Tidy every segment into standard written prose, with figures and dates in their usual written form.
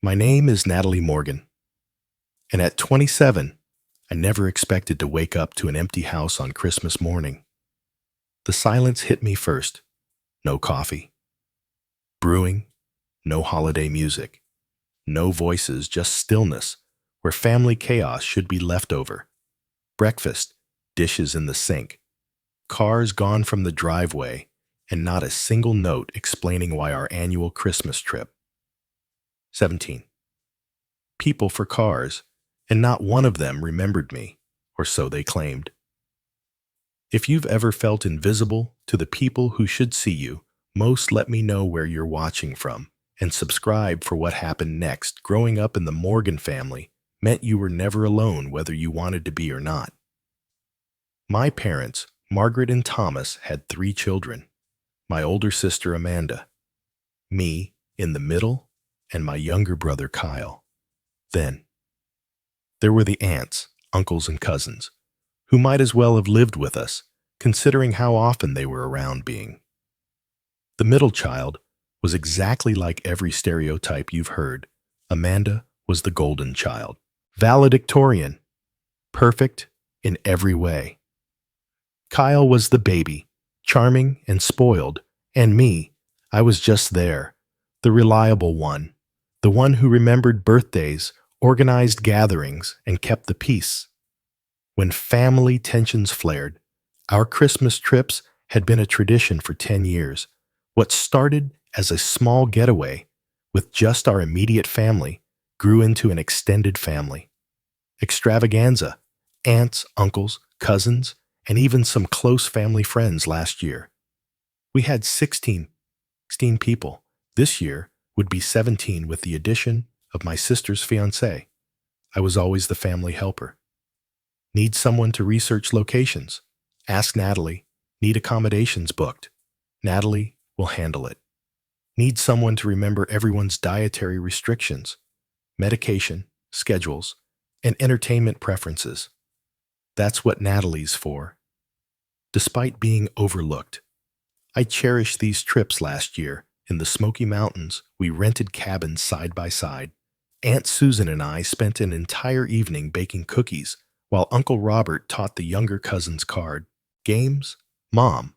My name is Natalie Morgan, and at 27, I never expected to wake up to an empty house on Christmas morning. The silence hit me first. No coffee. Brewing. No holiday music. No voices, just stillness, where family chaos should be leftover. Breakfast, dishes in the sink, cars gone from the driveway, and not a single note explaining why our annual Christmas trip. 17. People for cars, and not one of them remembered me, or so they claimed. If you've ever felt invisible to the people who should see you, most let me know where you're watching from, and subscribe for what happened next. Growing up in the Morgan family meant you were never alone whether you wanted to be or not. My parents, Margaret and Thomas, had 3 children. My older sister Amanda, me in the middle, and my younger brother Kyle. Then, there were the aunts, uncles, and cousins, who might as well have lived with us, considering how often they were around being. The middle child was exactly like every stereotype you've heard. Amanda was the golden child, valedictorian, perfect in every way. Kyle was the baby, charming and spoiled, and me, I was just there, the reliable one, the one who remembered birthdays, organized gatherings, and kept the peace. When family tensions flared, our Christmas trips had been a tradition for 10 years. What started as a small getaway with just our immediate family grew into an extended family. Extravaganza, aunts, uncles, cousins, and even some close family friends last year. We had 16 people. This year would be 17 with the addition of my sister's fiancé. I was always the family helper. Need someone to research locations? Ask Natalie. Need accommodations booked? Natalie will handle it. Need someone to remember everyone's dietary restrictions, medication, schedules, and entertainment preferences. That's what Natalie's for. Despite being overlooked, I cherished these trips last year. In the Smoky Mountains, we rented cabins side by side. Aunt Susan and I spent an entire evening baking cookies, while Uncle Robert taught the younger cousins card games. Mom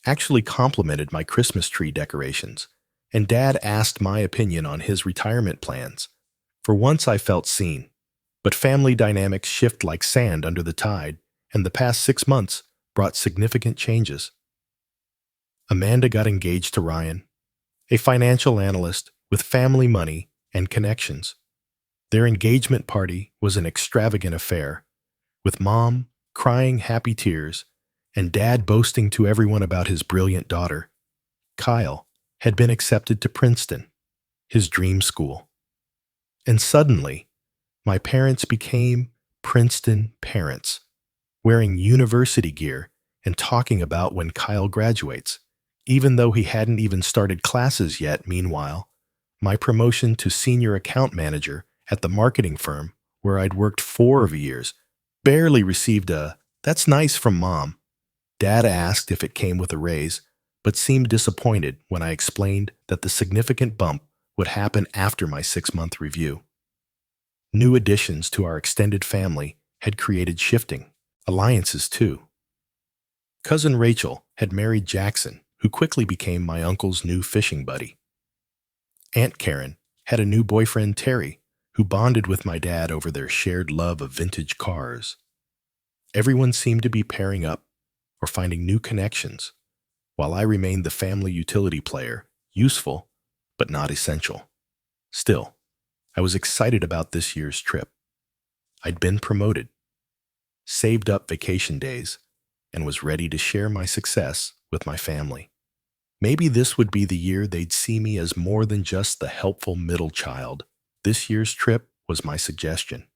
actually complimented my Christmas tree decorations, and Dad asked my opinion on his retirement plans. For once I felt seen, but family dynamics shift like sand under the tide, and the past 6 months brought significant changes. Amanda got engaged to Ryan, a financial analyst with family money and connections. Their engagement party was an extravagant affair, with Mom crying happy tears and Dad boasting to everyone about his brilliant daughter. Kyle had been accepted to Princeton, his dream school. And suddenly, my parents became Princeton parents, wearing university gear and talking about when Kyle graduates, even though he hadn't even started classes yet. Meanwhile, my promotion to senior account manager at the marketing firm where I'd worked 4 years barely received a "that's nice" from Mom. Dad asked if it came with a raise, but seemed disappointed when I explained that the significant bump would happen after my 6-month review. New additions to our extended family had created shifting alliances too. Cousin Rachel had married Jackson, who quickly became my uncle's new fishing buddy. Aunt Karen had a new boyfriend, Terry, who bonded with my dad over their shared love of vintage cars. Everyone seemed to be pairing up or finding new connections, while I remained the family utility player, useful but not essential. Still, I was excited about this year's trip. I'd been promoted, saved up vacation days, and was ready to share my success with my family. Maybe this would be the year they'd see me as more than just the helpful middle child. This year's trip was my suggestion.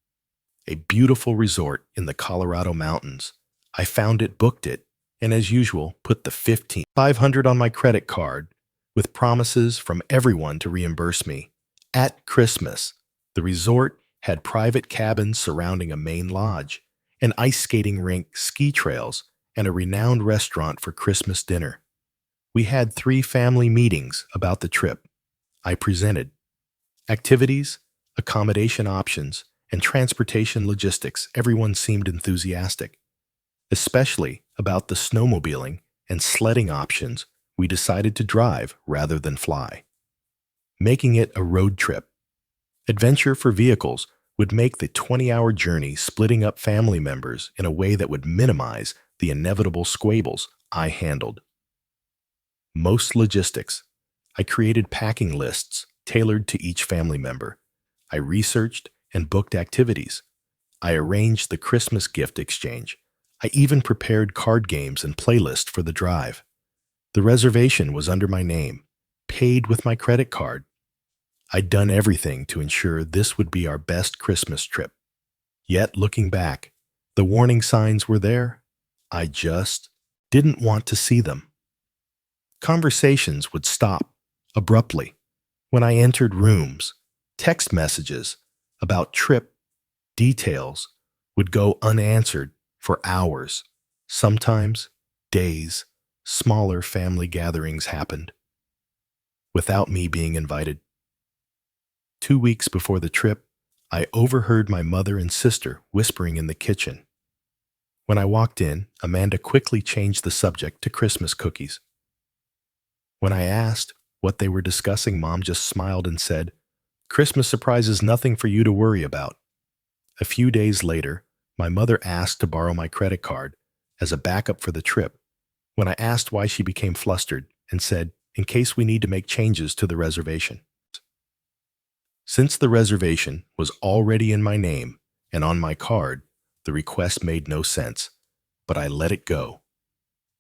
A beautiful resort in the Colorado mountains. I found it, booked it, and as usual, put the $1,500 on my credit card with promises from everyone to reimburse me. At Christmas, the resort had private cabins surrounding a main lodge, an ice skating rink, ski trails, and a renowned restaurant for Christmas dinner. We had 3 family meetings about the trip. I presented activities, accommodation options, and transportation logistics, everyone seemed enthusiastic, especially about the snowmobiling and sledding options. We decided to drive rather than fly, making it a road trip. Adventure for vehicles would make the 20-hour journey splitting up family members in a way that would minimize the inevitable squabbles I handled. Most logistics. I created packing lists tailored to each family member. I researched and booked activities. I arranged the Christmas gift exchange. I even prepared card games and playlists for the drive. The reservation was under my name, paid with my credit card. I'd done everything to ensure this would be our best Christmas trip. Yet, looking back, the warning signs were there. I just didn't want to see them. Conversations would stop abruptly when I entered rooms. Text messages about trip details would go unanswered for hours, sometimes days. Smaller family gatherings happened without me being invited. 2 weeks before the trip, I overheard my mother and sister whispering in the kitchen. When I walked in, Amanda quickly changed the subject to Christmas cookies. When I asked what they were discussing, Mom just smiled and said, "Christmas surprise is nothing for you to worry about." A few days later, my mother asked to borrow my credit card as a backup for the trip. When I asked why, she became flustered and said, "In case we need to make changes to the reservation." Since the reservation was already in my name and on my card, the request made no sense, but I let it go.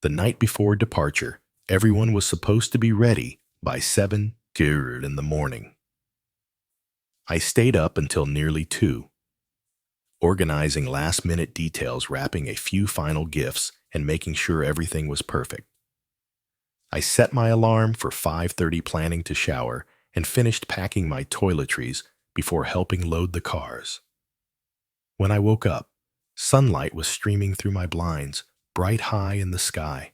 The night before departure, everyone was supposed to be ready by 7 in the morning. I stayed up until nearly 2, organizing last-minute details, wrapping a few final gifts, and making sure everything was perfect. I set my alarm for 5:30, planning to shower, and finished packing my toiletries before helping load the cars. When I woke up, sunlight was streaming through my blinds, bright high in the sky.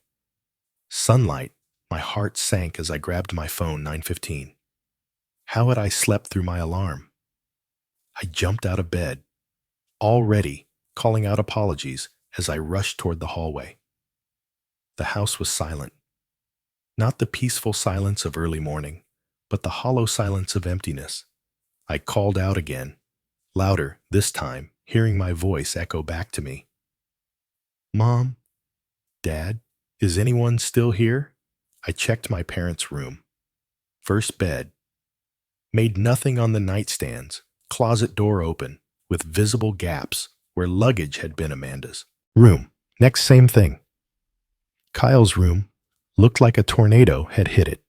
Sunlight, my heart sank as I grabbed my phone. 9:15. How had I slept through my alarm? I jumped out of bed, already calling out apologies as I rushed toward the hallway. The house was silent. Not the peaceful silence of early morning, but the hollow silence of emptiness. I called out again, louder this time, hearing my voice echo back to me. "Mom? Dad? Is anyone still here?" I checked my parents' room. First bed. Made nothing on the nightstands, closet door open, with visible gaps where luggage had been. Amanda's room. Next, same thing. Kyle's room looked like a tornado had hit it,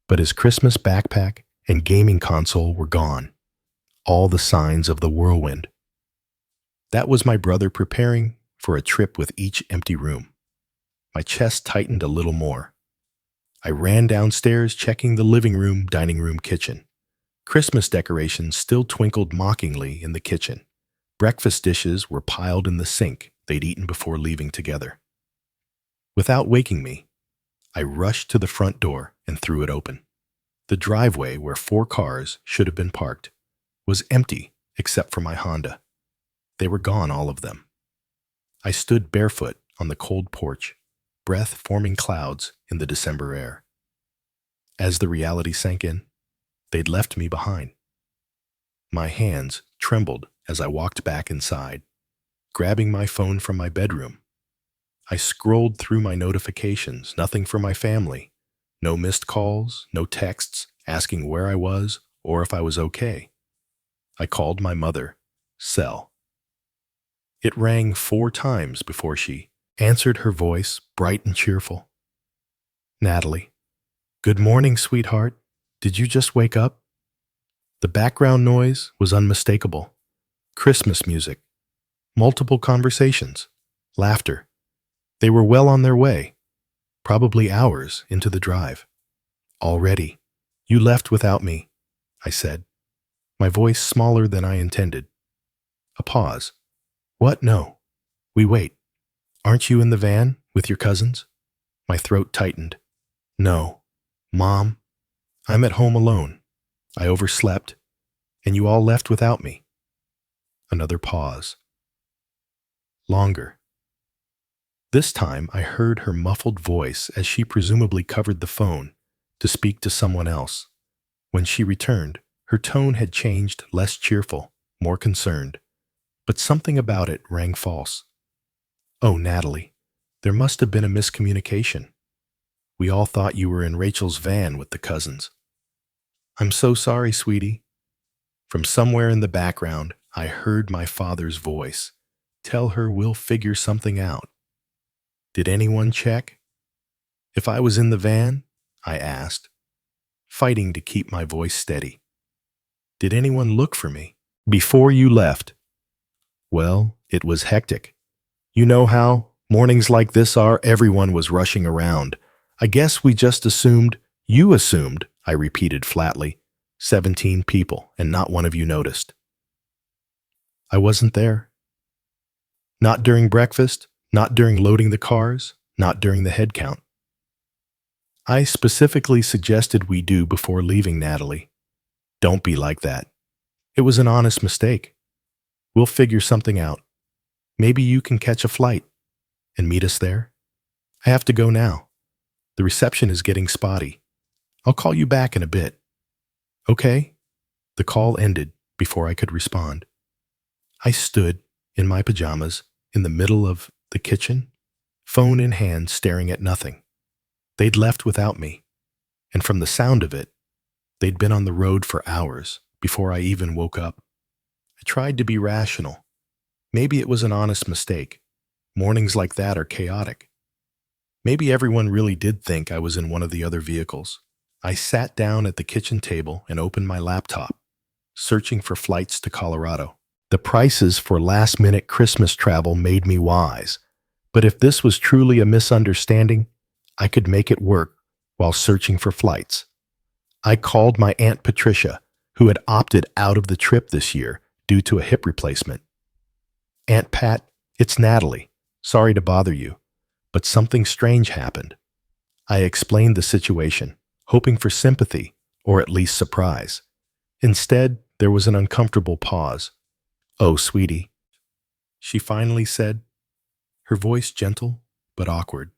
but his Christmas backpack and gaming console were gone. All the signs of the whirlwind. That was my brother preparing for a trip with each empty room. My chest tightened a little more. I ran downstairs, checking the living room, dining room, kitchen. Christmas decorations still twinkled mockingly in the kitchen. Breakfast dishes were piled in the sink they'd eaten before leaving together. Without waking me, I rushed to the front door and threw it open. The driveway, where 4 cars should have been parked, was empty except for my Honda. They were gone, all of them. I stood barefoot on the cold porch, breath forming clouds in the December air. As the reality sank in, they'd left me behind. My hands trembled as I walked back inside, grabbing my phone from my bedroom. I scrolled through my notifications, nothing for my family. No missed calls, no texts asking where I was or if I was okay. I called my mother, cell. It rang 4 times before she answered, her voice bright and cheerful. "Natalie, good morning, sweetheart. Did you just wake up?" The background noise was unmistakable. Christmas music, multiple conversations, laughter. They were well on their way, probably hours into the drive. "Already? You left without me," I said, my voice smaller than I intended. A pause. "What? No. We wait. Aren't you in the van with your cousins?" My throat tightened. "No. Mom, I'm at home alone. I overslept. And you all left without me. Another pause. Longer. This time I heard her muffled voice as she presumably covered the phone to speak to someone else. When she returned, her tone had changed, less cheerful, more concerned. But something about it rang false. "Oh, Natalie, there must have been a miscommunication. We all thought you were in Rachel's van with the cousins." "I'm so sorry, sweetie." From somewhere in the background, I heard my father's voice. "Tell her we'll figure something out." "Did anyone check if I was in the van?" I asked, fighting to keep my voice steady. "Did anyone look for me before you left?" "Well, it was hectic. You know how mornings like this are, everyone was rushing around. I guess we just assumed, you assumed," I repeated flatly. 17 people, and not one of you noticed." "I wasn't there. Not during breakfast, not during loading the cars, not during the head count." "I specifically suggested we do before leaving, Natalie. Don't be like that. It was an honest mistake. We'll figure something out. Maybe you can catch a flight and meet us there." "I have to go now. The reception is getting spotty. I'll call you back in a bit." "Okay." The call ended before I could respond. I stood in my pajamas in the middle of the kitchen, phone in hand, staring at nothing. They'd left without me, and from the sound of it, they'd been on the road for hours before I even woke up. I tried to be rational. Maybe it was an honest mistake. Mornings like that are chaotic. Maybe everyone really did think I was in one of the other vehicles. I sat down at the kitchen table and opened my laptop, searching for flights to Colorado. The prices for last-minute Christmas travel made me wise, but if this was truly a misunderstanding, I could make it work while searching for flights. I called my Aunt Patricia, who had opted out of the trip this year due to a hip replacement. "Aunt Pat, it's Natalie. Sorry to bother you, but something strange happened." I explained the situation, hoping for sympathy or at least surprise. Instead, there was an uncomfortable pause. "Oh, sweetie," she finally said, her voice gentle but awkward.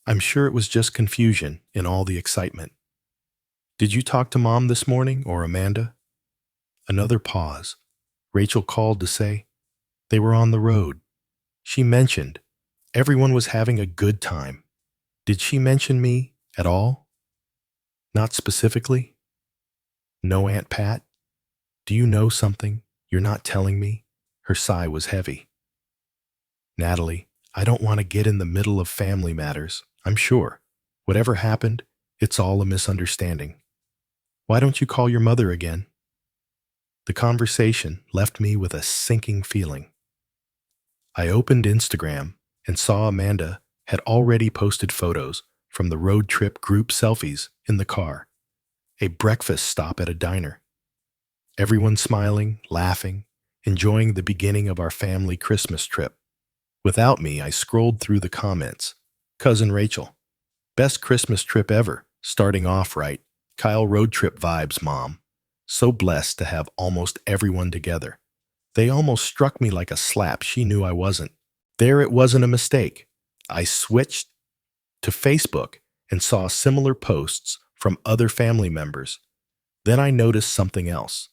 "I'm sure it was just confusion in all the excitement. Did you talk to Mom this morning or Amanda?" Another pause. Rachel called to say they were on the road. She mentioned everyone was having a good time. Did she mention me at all? Not specifically? "No, Aunt Pat? Do you know something you're not telling me?" Her sigh was heavy. "Natalie, I don't want to get in the middle of family matters, I'm sure. Whatever happened, it's all a misunderstanding. Why don't you call your mother again?" The conversation left me with a sinking feeling. I opened Instagram and saw Amanda had already posted photos from the road trip group selfies in the car, a breakfast stop at a diner. Everyone smiling, laughing, enjoying the beginning of our family Christmas trip. Without me, I scrolled through the comments. "Cousin Rachel, best Christmas trip ever, starting off right. Kyle road trip vibes, Mom. So blessed to have almost everyone together." They almost struck me like a slap. She knew I wasn't. There it wasn't a mistake. I switched to Facebook and saw similar posts from other family members. Then I noticed something else.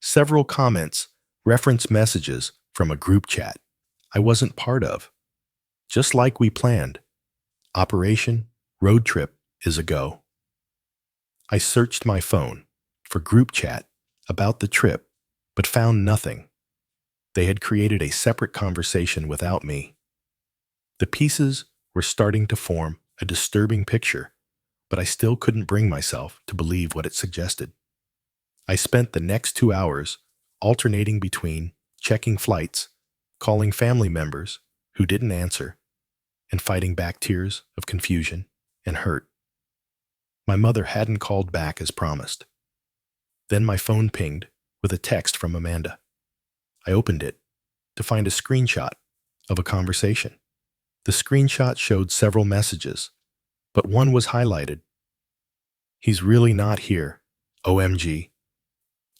Several comments reference messages from a group chat I wasn't part of. Just like we planned. Operation Road Trip is a go. I searched my phone for group chat about the trip, but found nothing. They had created a separate conversation without me. The pieces were starting to form a disturbing picture, but I still couldn't bring myself to believe what it suggested. I spent the next 2 hours alternating between checking flights, calling family members who didn't answer, and fighting back tears of confusion and hurt. My mother hadn't called back as promised. Then my phone pinged with a text from Amanda. I opened it to find a screenshot of a conversation. The screenshot showed several messages, but one was highlighted. "He's really not here. OMG.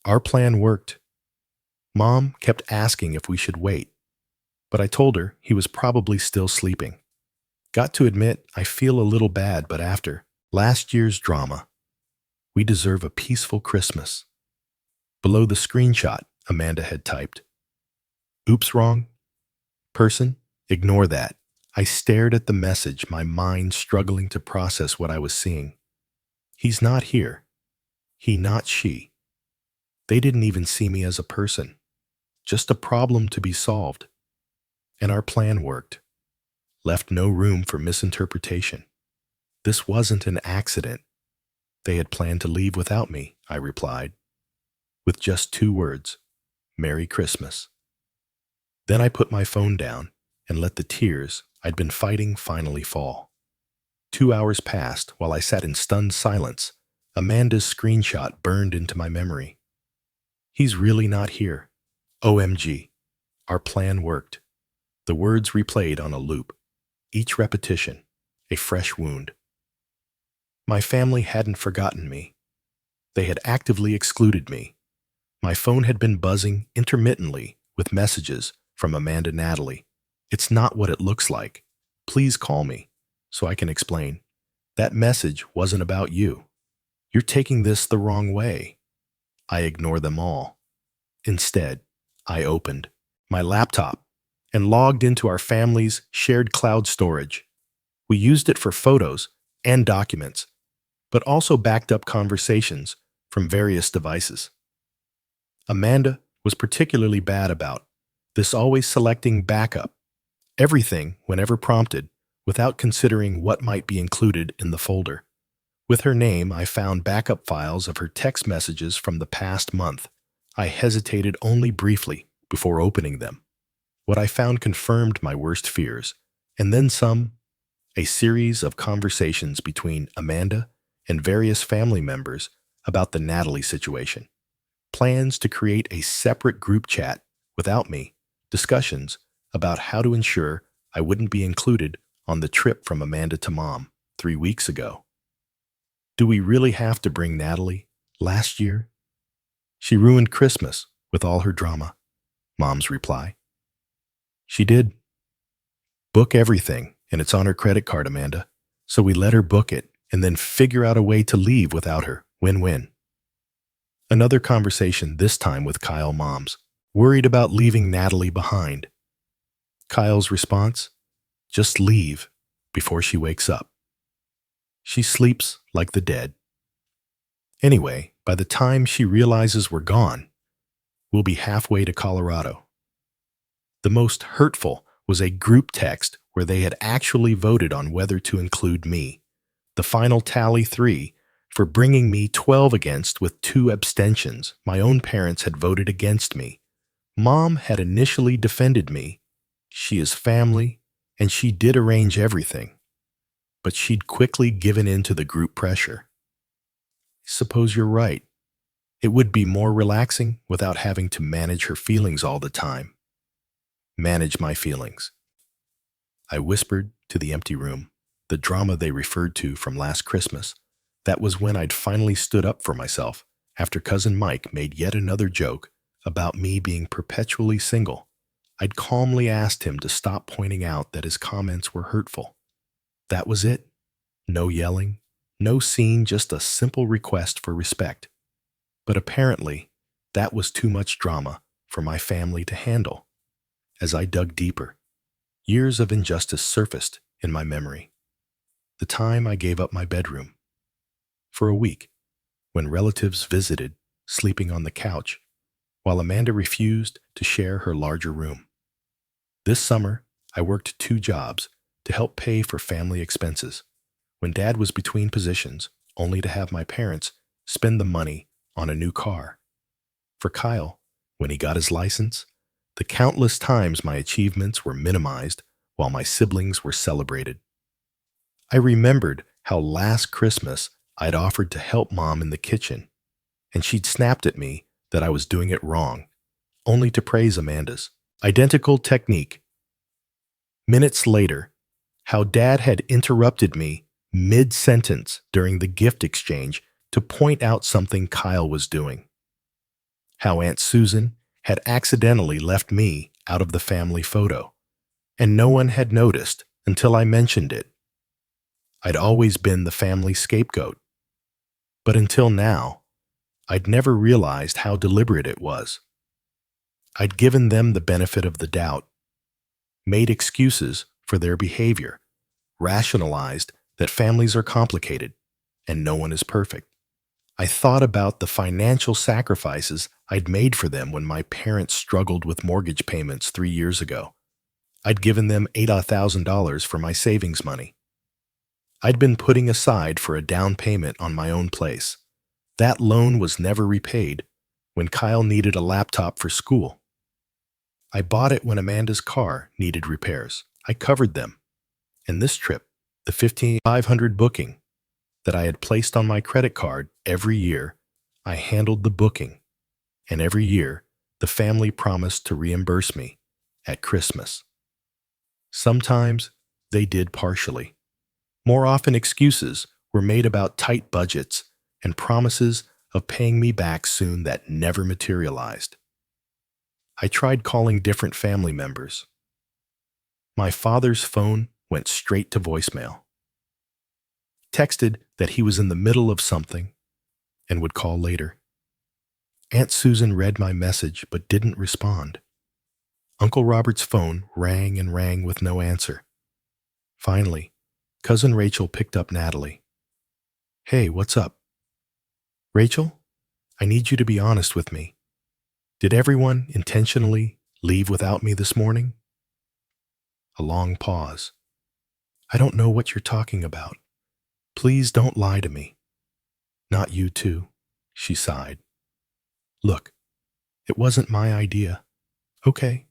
Our plan worked. Mom kept asking if we should wait, but I told her he was probably still sleeping. Got to admit, I feel a little bad, but after last year's drama, we deserve a peaceful Christmas. Below the screenshot, Amanda had typed, "Oops, wrong person, ignore that." I stared at the message, my mind struggling to process what I was seeing. He's not here. He, not she. They didn't even see me as a person, just a problem to be solved. And our plan worked, left no room for misinterpretation. This wasn't an accident. They had planned to leave without me, I replied, with just 2 words, "Merry Christmas." Then I put my phone down and let the tears I'd been fighting finally fall. 2 hours passed while I sat in stunned silence. Amanda's screenshot burned into my memory. He's really not here. OMG. Our plan worked. The words replayed on a loop, each repetition, a fresh wound. My family hadn't forgotten me. They had actively excluded me. My phone had been buzzing intermittently with messages from Amanda Natalie. "It's not what it looks like. Please call me so I can explain. That message wasn't about you. You're taking this the wrong way." I ignore them all. Instead, I opened my laptop and logged into our family's shared cloud storage. We used it for photos and documents, but also backed up conversations from various devices. Amanda was particularly bad about this, always selecting backup, everything whenever prompted, without considering what might be included in the folder. With her name, I found backup files of her text messages from the past month. I hesitated only briefly before opening them. What I found confirmed my worst fears, and then some. A series of conversations between Amanda and various family members about the Natalie situation. Plans to create a separate group chat without me. Discussions about how to ensure I wouldn't be included on the trip from Amanda to Mom 3 weeks ago. Do we really have to bring Natalie? Last year, she ruined Christmas with all her drama. Mom's reply. She did. Book everything, and it's on her credit card, Amanda. So we let her book it and then figure out a way to leave without her. Win-win. Another conversation, this time with Kyle Moms, worried about leaving Natalie behind. Kyle's response? Just leave before she wakes up. She sleeps like the dead. Anyway, by the time she realizes we're gone, we'll be halfway to Colorado. The most hurtful was a group text where they had actually voted on whether to include me. The final tally 3 for bringing me 12 against with 2 abstentions. My own parents had voted against me. Mom had initially defended me. She is family, and she did arrange everything. But she'd quickly given in to the group pressure. Suppose you're right. It would be more relaxing without having to manage her feelings all the time. Manage my feelings. I whispered to the empty room, the drama they referred to from last Christmas. That was when I'd finally stood up for myself after Cousin Mike made yet another joke about me being perpetually single. I'd calmly asked him to stop pointing out that his comments were hurtful. That was it. No yelling, no scene, just a simple request for respect. But apparently, that was too much drama for my family to handle. As I dug deeper, years of injustice surfaced in my memory. The time I gave up my bedroom. For a week, when relatives visited, sleeping on the couch, while Amanda refused to share her larger room. This summer, I worked 2 jobs to help pay for family expenses, when Dad was between positions, only to have my parents spend the money on a new car. For Kyle, when he got his license, the countless times my achievements were minimized while my siblings were celebrated. I remembered how last Christmas I'd offered to help Mom in the kitchen, and she'd snapped at me that I was doing it wrong, only to praise Amanda's identical technique. Minutes later, how Dad had interrupted me mid-sentence during the gift exchange to point out something Kyle was doing. how Aunt Susan had accidentally left me out of the family photo, and no one had noticed until I mentioned it. I'd always been the family scapegoat, but until now, I'd never realized how deliberate it was. I'd given them the benefit of the doubt, made excuses for their behavior, rationalized that families are complicated and no one is perfect. I thought about the financial sacrifices I'd made for them when my parents struggled with mortgage payments 3 years ago. I'd given them $8,000 for my savings money. I'd been putting aside for a down payment on my own place. That loan was never repaid when Kyle needed a laptop for school. I bought it when Amanda's car needed repairs. I covered them. And this trip, the $1,500 booking that I had placed on my credit card every year, I handled the booking. And every year, the family promised to reimburse me at Christmas. Sometimes they did partially. More often, excuses were made about tight budgets and promises of paying me back soon that never materialized. I tried calling different family members. My father's phone went straight to voicemail. Texted that he was in the middle of something and would call later. Aunt Susan read my message but didn't respond. Uncle Robert's phone rang and rang with no answer. Finally, Cousin Rachel picked up Natalie. "Hey, what's up?" "Rachel, I need you to be honest with me. Did everyone intentionally leave without me this morning?" A long pause. "I don't know what you're talking about. Please don't lie to me." "Not you too," she sighed. "Look, it wasn't my idea. Okay."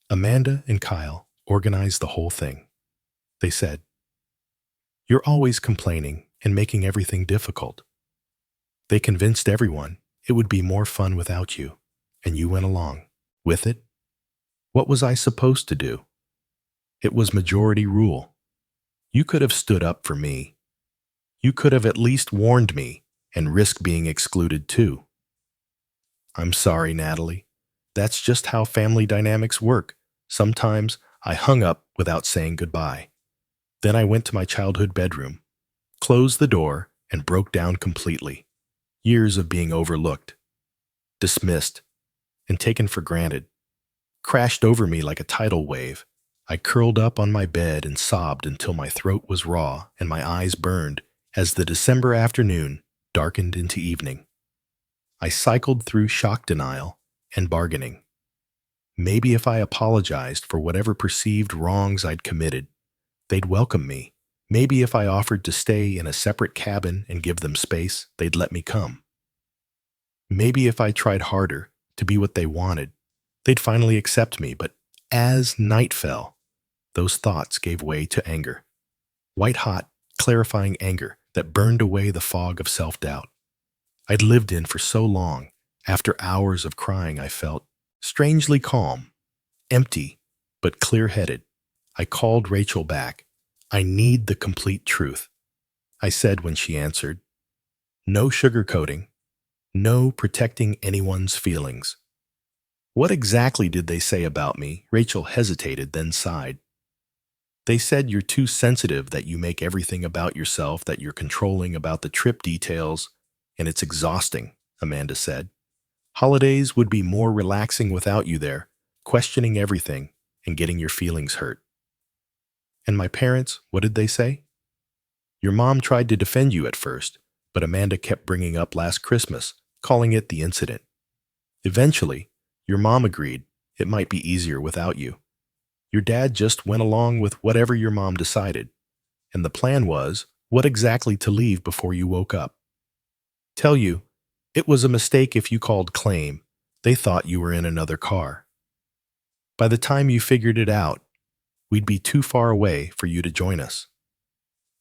Amanda and Kyle organized the whole thing. They said, "You're always complaining and making everything difficult." They convinced everyone it would be more fun without you, and you went along with it. What was I supposed to do? It was majority rule. You could have stood up for me. You could have at least warned me and risked being excluded too. "I'm sorry, Natalie. That's just how family dynamics work. Sometimes I hung up without saying goodbye. Then I went to my childhood bedroom, closed the door, and broke down completely. Years of being overlooked, dismissed, and taken for granted crashed over me like a tidal wave. I curled up on my bed and sobbed until my throat was raw and my eyes burned as the December afternoon darkened into evening. I cycled through shock denial and bargaining. Maybe if I apologized for whatever perceived wrongs I'd committed, they'd welcome me. Maybe if I offered to stay in a separate cabin and give them space, they'd let me come. Maybe if I tried harder to be what they wanted, they'd finally accept me. But as night fell, those thoughts gave way to anger. White-hot, clarifying anger that burned away the fog of self-doubt I'd lived in for so long. After hours of crying, I felt strangely calm, empty, but clear-headed. I called Rachel back. "I need the complete truth," I said when she answered. "No sugarcoating, no protecting anyone's feelings." "What exactly did they say about me?" Rachel hesitated, then sighed. "They said you're too sensitive, that you make everything about yourself, that you're controlling about the trip details, and it's exhausting," Amanda said. "Holidays would be more relaxing without you there, questioning everything and getting your feelings hurt." "And my parents, what did they say?" "Your mom tried to defend you at first, but Amanda kept bringing up last Christmas, calling it the incident. Eventually, your mom agreed it might be easier without you. Your dad just went along with whatever your mom decided, and the plan was what exactly to leave before you woke up. Tell you, it was a mistake if you called claim. They thought you were in another car. By the time you figured it out, we'd be too far away for you to join us."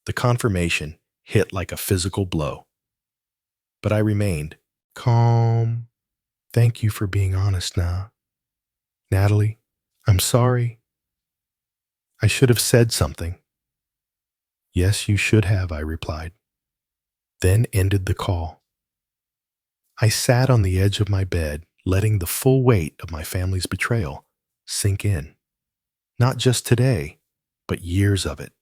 The confirmation hit like a physical blow. But I remained calm. "Thank you for being honest now. Natalie, I'm sorry. I should have said something." "Yes, you should have," I replied. Then ended the call. I sat on the edge of my bed, letting the full weight of my family's betrayal sink in. Not just today, but years of it.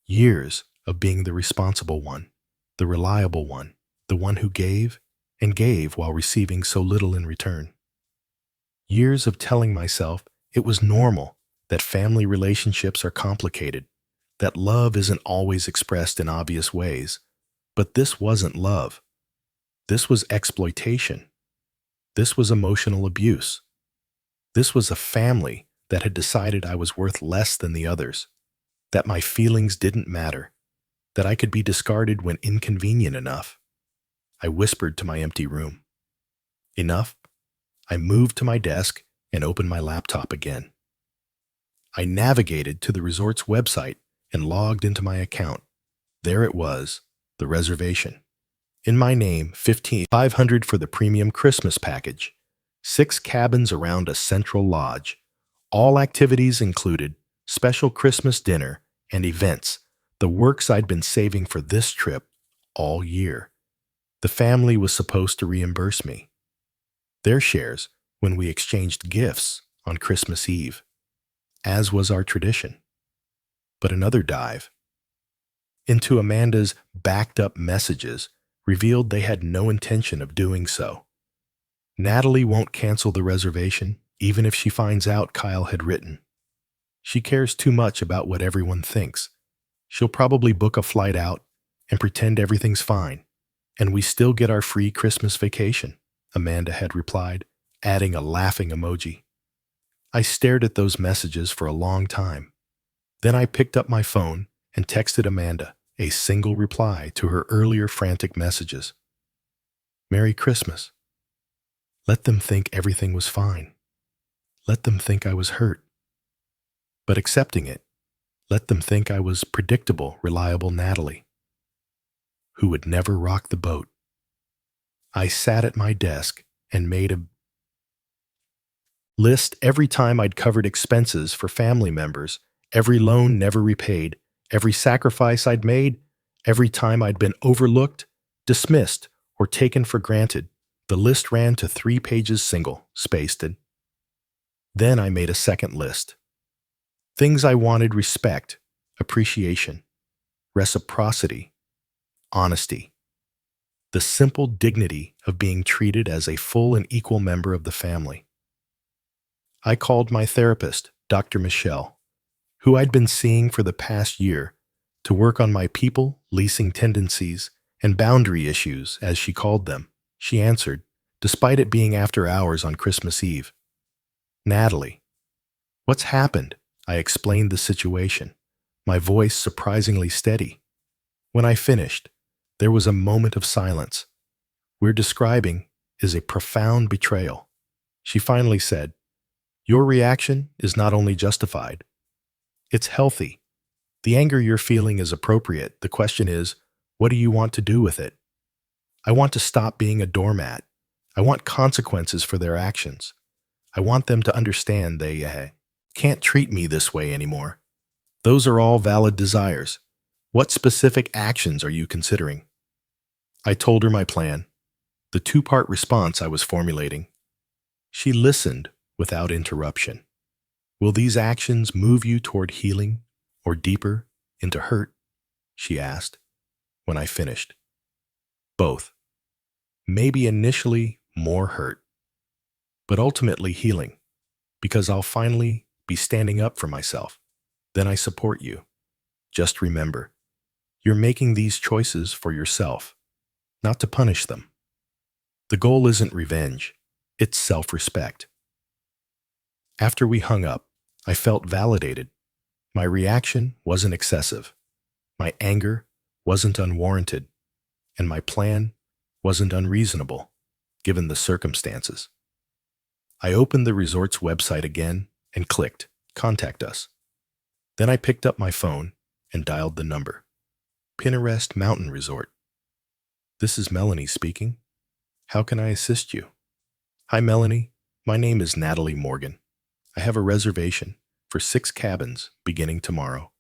Years of being the responsible one, the reliable one, the one who gave and gave while receiving so little in return. Years of telling myself it was normal, that family relationships are complicated, that love isn't always expressed in obvious ways. But this wasn't love. This was exploitation. This was emotional abuse. This was a family that had decided I was worth less than the others, that my feelings didn't matter, that I could be discarded when inconvenient enough. I whispered to my empty room. Enough? I moved to my desk and opened my laptop again. I navigated to the resort's website and logged into my account. There it was, the reservation. In my name, $1,500 for the premium Christmas package. 6 cabins around a central lodge. All activities included, special Christmas dinner and events, the works I'd been saving for this trip all year. The family was supposed to reimburse me their shares when we exchanged gifts on Christmas Eve, as was our tradition. But another dive into Amanda's backed-up messages revealed they had no intention of doing so. Natalie won't cancel the reservation, even if she finds out Kyle had written. She cares too much about what everyone thinks. She'll probably book a flight out and pretend everything's fine, and we still get our free Christmas vacation, Amanda had replied, adding a laughing emoji. I stared at those messages for a long time. Then I picked up my phone and texted Amanda a single reply to her earlier frantic messages. Merry Christmas. Let them think everything was fine. Let them think I was hurt. But accepting it, let them think I was predictable, reliable Natalie, who would never rock the boat. I sat at my desk and made a list every time I'd covered expenses for family members, every loan never repaid, every sacrifice I'd made, every time I'd been overlooked, dismissed, or taken for granted. The list ran to 3 pages single, spaced. Then I made a second list. Things I wanted: respect, appreciation, reciprocity, honesty, the simple dignity of being treated as a full and equal member of the family. I called my therapist, Dr. Michelle, who I'd been seeing for the past year, to work on my people-leasing tendencies and boundary issues, as she called them. She answered, despite it being after hours on Christmas Eve. Natalie, what's happened? I explained the situation, my voice surprisingly steady. When I finished, there was a moment of silence. We're describing is a profound betrayal. She finally said, your reaction is not only justified, it's healthy. The anger you're feeling is appropriate. The question is, what do you want to do with it? I want to stop being a doormat. I want consequences for their actions. I want them to understand they can't treat me this way anymore. Those are all valid desires. What specific actions are you considering? I told her my plan, the 2-part response I was formulating. She listened without interruption. Will these actions move you toward healing or deeper into hurt? She asked when I finished. Both. Maybe initially more hurt, but ultimately healing, because I'll finally be standing up for myself. Then I support you. Just remember, you're making these choices for yourself, not to punish them. The goal isn't revenge, it's self-respect. After we hung up, I felt validated. My reaction wasn't excessive. My anger wasn't unwarranted, and my plan wasn't unreasonable, given the circumstances. I opened the resort's website again and clicked Contact Us. Then I picked up my phone and dialed the number. Pinterest Mountain Resort. This is Melanie speaking. How can I assist you? Hi, Melanie. My name is Natalie Morgan. I have a reservation for 6 cabins beginning tomorrow,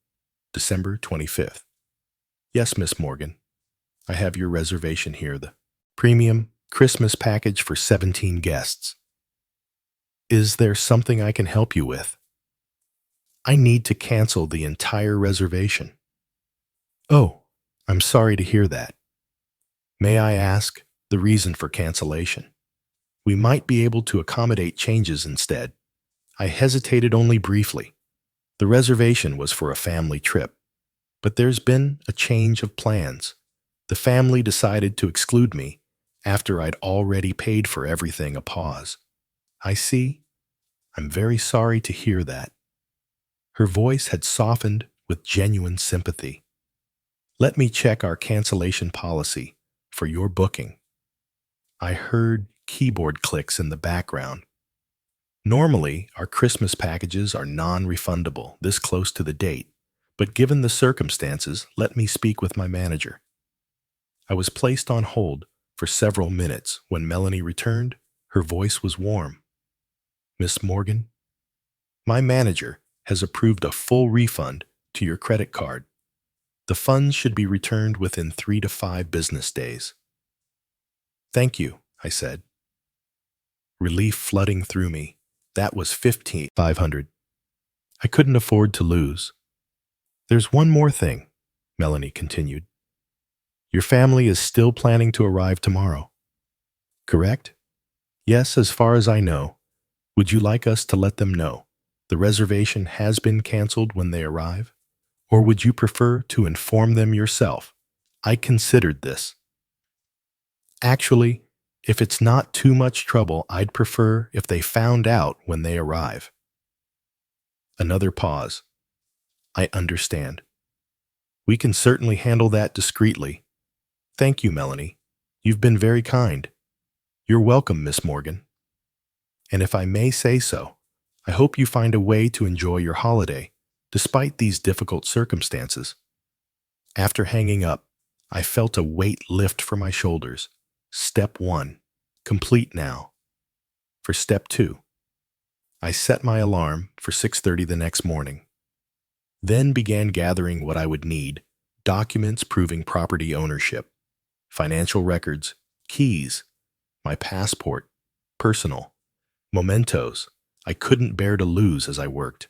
December 25th. Yes, Miss Morgan. I have your reservation here, the premium Christmas package for 17 guests. Is there something I can help you with? I need to cancel the entire reservation. Oh, I'm sorry to hear that. May I ask the reason for cancellation? We might be able to accommodate changes instead. I hesitated only briefly. The reservation was for a family trip, but there's been a change of plans. The family decided to exclude me after I'd already paid for everything. A pause. I see. I'm very sorry to hear that. Her voice had softened with genuine sympathy. Let me check our cancellation policy for your booking. I heard keyboard clicks in the background. Normally, our Christmas packages are non-refundable this close to the date, but given the circumstances, let me speak with my manager. I was placed on hold for several minutes. When Melanie returned, her voice was warm. Miss Morgan, my manager has approved a full refund to your credit card. The funds should be returned within 3 to 5 business days. Thank you, I said. Relief flooding through me. That was $1,500. I couldn't afford to lose. There's one more thing, Melanie continued. Your family is still planning to arrive tomorrow, correct? Yes, as far as I know. Would you like us to let them know the reservation has been canceled when they arrive? Or would you prefer to inform them yourself? I considered this. Actually, if it's not too much trouble, I'd prefer if they found out when they arrive. Another pause. I understand. We can certainly handle that discreetly. Thank you, Melanie. You've been very kind. You're welcome, Miss Morgan. And if I may say so, I hope you find a way to enjoy your holiday, despite these difficult circumstances. After hanging up, I felt a weight lift from my shoulders. Step 1, complete now. For step 2, I set my alarm for 6:30 the next morning, then began gathering what I would need: documents proving property ownership, financial records, keys, my passport, personal, mementos I couldn't bear to lose as I worked.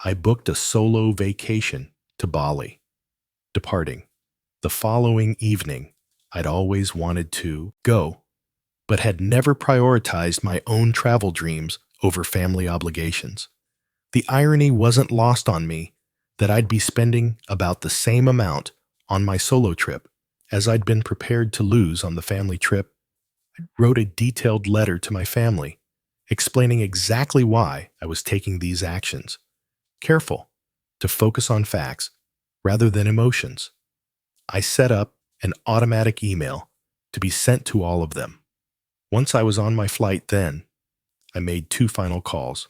I booked a solo vacation to Bali, departing the following evening. I'd always wanted to go, but had never prioritized my own travel dreams over family obligations. The irony wasn't lost on me that I'd be spending about the same amount on my solo trip as I'd been prepared to lose on the family trip. I wrote a detailed letter to my family, explaining exactly why I was taking these actions, careful to focus on facts rather than emotions. I set up an automatic email to be sent to all of them. Once I was on my flight, then I made 2 final calls.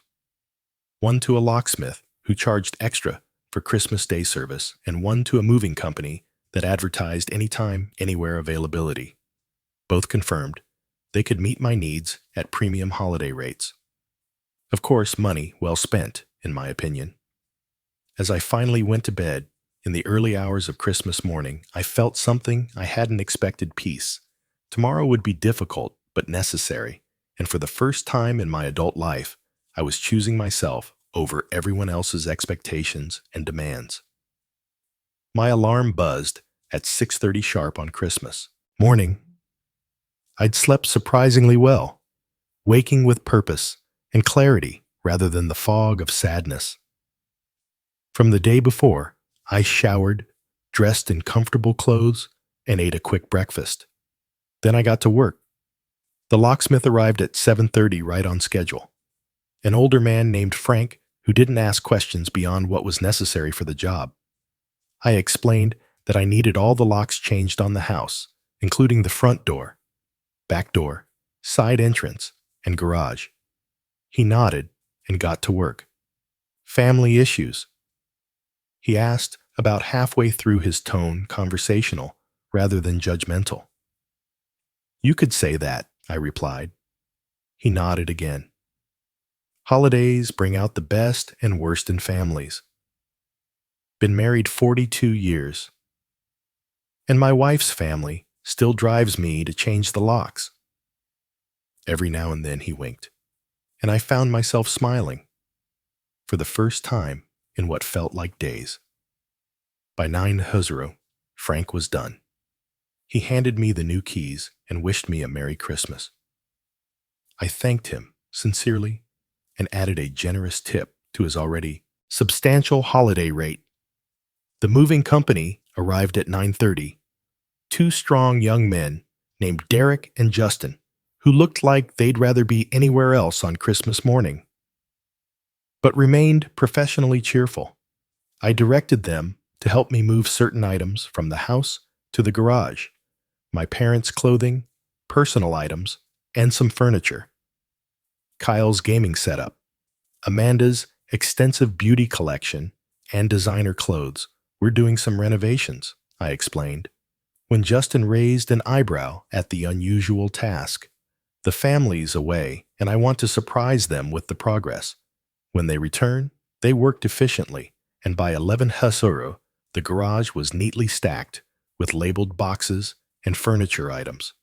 One to a locksmith who charged extra for Christmas Day service, and one to a moving company that advertised anytime, anywhere availability. Both confirmed they could meet my needs at premium holiday rates. Of course, money well spent, in my opinion. As I finally went to bed, in the early hours of Christmas morning, I felt something I hadn't expected: peace. Tomorrow would be difficult, but necessary, and for the first time in my adult life, I was choosing myself over everyone else's expectations and demands. My alarm buzzed at 6:30 sharp on Christmas morning. I'd slept surprisingly well, waking with purpose and clarity rather than the fog of sadness. From the day before, I showered, dressed in comfortable clothes, and ate a quick breakfast. Then I got to work. The locksmith arrived at 7:30, right on schedule. An older man named Frank who didn't ask questions beyond what was necessary for the job. I explained that I needed all the locks changed on the house, including the front door, back door, side entrance, and garage. He nodded and got to work. Family issues? He asked, about halfway through, his tone conversational rather than judgmental. You could say that, I replied. He nodded again. Holidays bring out the best and worst in families. Been married 42 years. And my wife's family still drives me to change the locks. Every now and then he winked, and I found myself smiling for the first time in what felt like days. By 9 Huzuro, Frank was done. He handed me the new keys and wished me a Merry Christmas. I thanked him sincerely and added a generous tip to his already substantial holiday rate. The moving company arrived at 9:30. Two strong young men named Derek and Justin, who looked like they'd rather be anywhere else on Christmas morning, but remained professionally cheerful. I directed them to help me move certain items from the house to the garage, my parents' clothing, personal items, and some furniture. Kyle's gaming setup, Amanda's extensive beauty collection, and designer clothes. We're doing some renovations, I explained, when Justin raised an eyebrow at the unusual task. The family's away, and I want to surprise them with the progress. When they return, they worked efficiently, and by 11 Hasuru, the garage was neatly stacked with labeled boxes and furniture items.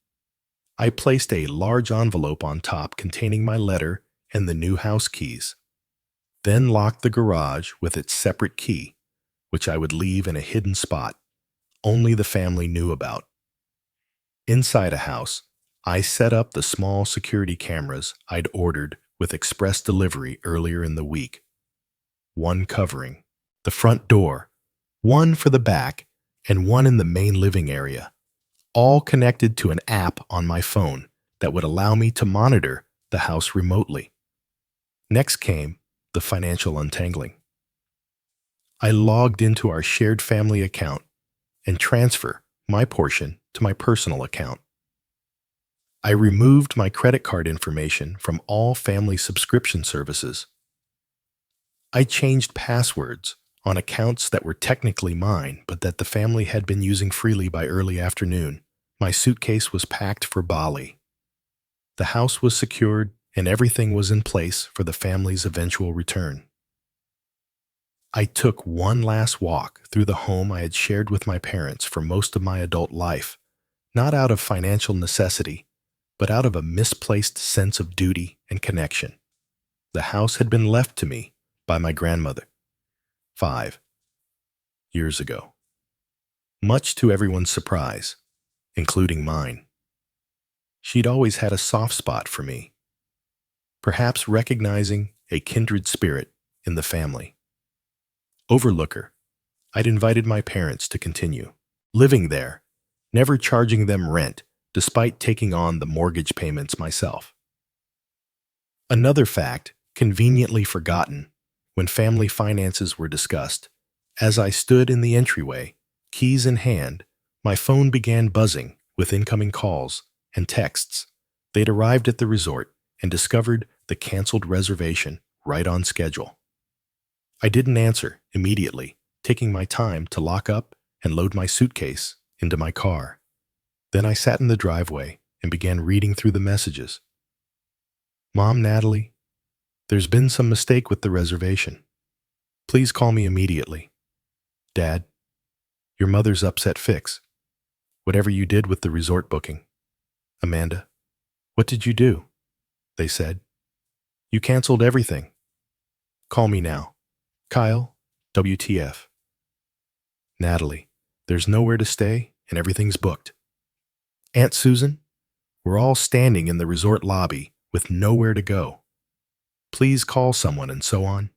I placed a large envelope on top containing my letter and the new house keys, then locked the garage with its separate key, which I would leave in a hidden spot only the family knew about. Inside a house, I set up the small security cameras I'd ordered with express delivery earlier in the week. One covering the front door, one for the back, and one in the main living area, all connected to an app on my phone that would allow me to monitor the house remotely. Next came the financial untangling. I logged into our shared family account and transfer my portion to my personal account. I removed my credit card information from all family subscription services. I changed passwords on accounts that were technically mine, but that the family had been using freely by early afternoon. My suitcase was packed for Bali. The house was secured, and everything was in place for the family's eventual return. I took one last walk through the home I had shared with my parents for most of my adult life, not out of financial necessity, but out of a misplaced sense of duty and connection. The house had been left to me by my grandmother 5 years ago, much to everyone's surprise, including mine. She'd always had a soft spot for me, perhaps recognizing a kindred spirit in the family. Overlooker, I'd invited my parents to continue living there, never charging them rent despite taking on the mortgage payments myself. Another fact, conveniently forgotten when family finances were discussed, as I stood in the entryway, keys in hand, my phone began buzzing with incoming calls and texts. They'd arrived at the resort and discovered the canceled reservation right on schedule. I didn't answer immediately, taking my time to lock up and load my suitcase into my car. Then I sat in the driveway and began reading through the messages. Mom, Natalie, there's been some mistake with the reservation. Please call me immediately. Dad, your mother's upset fix. Whatever you did with the resort booking. Amanda, what did you do? They said. You canceled everything. Call me now. Kyle, WTF. Natalie, there's nowhere to stay and everything's booked. Aunt Susan, we're all standing in the resort lobby with nowhere to go. Please call someone, and so on.